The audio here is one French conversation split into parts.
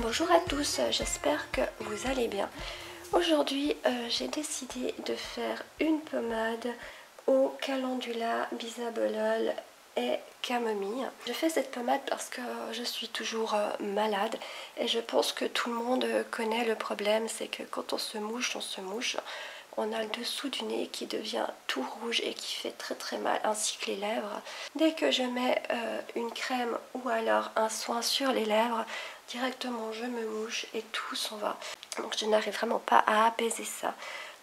Bonjour à tous, j'espère que vous allez bien. Aujourd'hui, j'ai décidé de faire une pommade au calendula, bisabolol et camomille. Je fais cette pommade parce que je suis toujours malade et je pense que tout le monde connaît le problème, c'est que quand on se mouche, on a le dessous du nez qui devient tout rouge et qui fait très mal, ainsi que les lèvres. Dès que je mets une crème ou alors un soin sur les lèvres, directement je me mouche et tout s'en va. Donc je n'arrive vraiment pas à apaiser ça.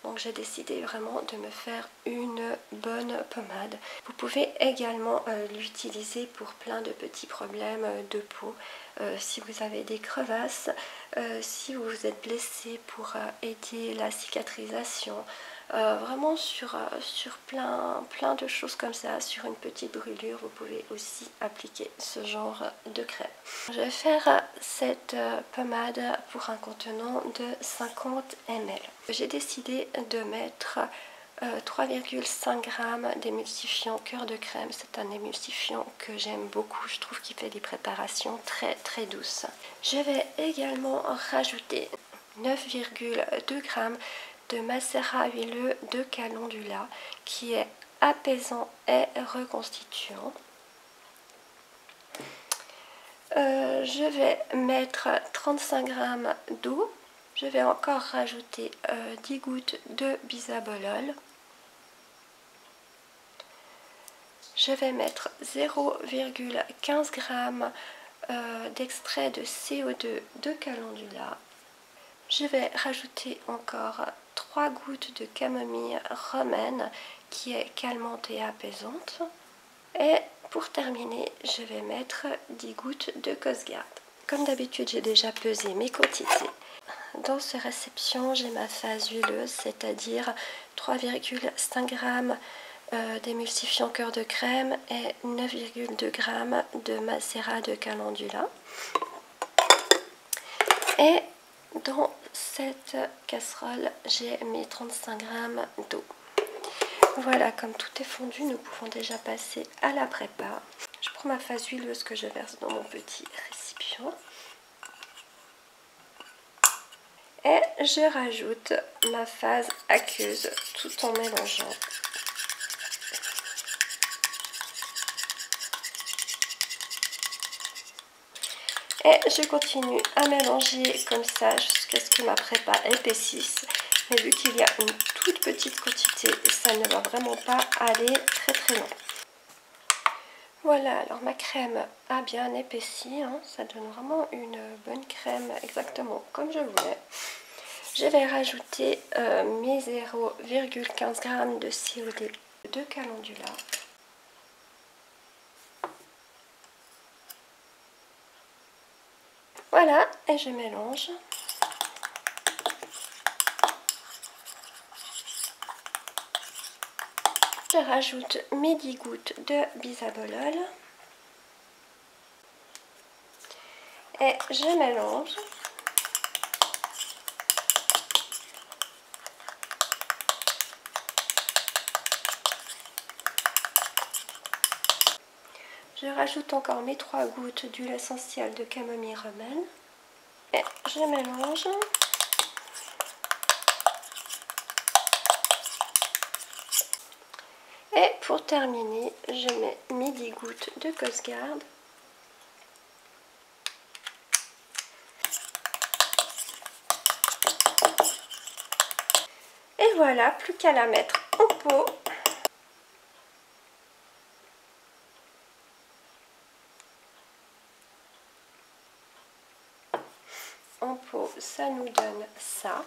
Donc j'ai décidé vraiment de me faire une bonne pommade. Vous pouvez également l'utiliser pour plein de petits problèmes de peau. Si vous avez des crevasses, si vous vous êtes blessé, pour aider la cicatrisation. Vraiment sur plein de choses comme ça, sur une petite brûlure, vous pouvez aussi appliquer ce genre de crème. Je vais faire cette pommade pour un contenant de 50 ml. J'ai décidé de mettre 3,5 g d'émulsifiant cœur de crème. C'est un émulsifiant que j'aime beaucoup, je trouve qu'il fait des préparations très douces. Je vais également rajouter 9,2 g de macérat huileux de calendula qui est apaisant et reconstituant. Je vais mettre 35 g d'eau. Je vais encore rajouter 10 gouttes de bisabolol. Je vais mettre 0,15 g d'extrait de CO2 de calendula. Je vais rajouter encore 3 gouttes de camomille romaine qui est calmante et apaisante. Et pour terminer, je vais mettre 10 gouttes de Cosgarde. Comme d'habitude, j'ai déjà pesé mes quantités. Dans ce réception, j'ai ma phase huileuse, c'est-à-dire 3,5 g d'émulsifiant cœur de crème et 9,2 g de macérat de calendula. Et dans cette casserole, j'ai mis 35 g d'eau. Voilà, comme tout est fondu, nous pouvons déjà passer à la prépa. Je prends ma phase huileuse que je verse dans mon petit récipient. Et je rajoute ma phase aqueuse tout en mélangeant. Et je continue à mélanger comme ça jusqu'à ce que ma prépa épaississe. Mais vu qu'il y a une toute petite quantité, ça ne va vraiment pas aller très loin. Voilà, alors ma crème a bien épaissi, hein, ça donne vraiment une bonne crème, exactement comme je voulais. Je vais rajouter mes 0,15 g de CO2 de calendula. Voilà, et je mélange. Je rajoute mes 10 gouttes de bisabolol. Et je mélange. Je rajoute encore mes 3 gouttes d'huile essentielle de camomille romaine. Et je mélange. Et pour terminer, je mets mes 10 gouttes de Cosgarde. Et voilà, plus qu'à la mettre en pot. En pot, ça nous donne ça.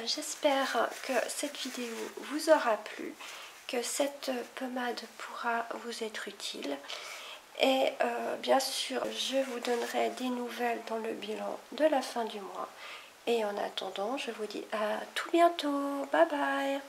J'espère que cette vidéo vous aura plu, que cette pommade pourra vous être utile. Et bien sûr, je vous donnerai des nouvelles dans le bilan de la fin du mois. Et en attendant, je vous dis à tout bientôt. Bye bye!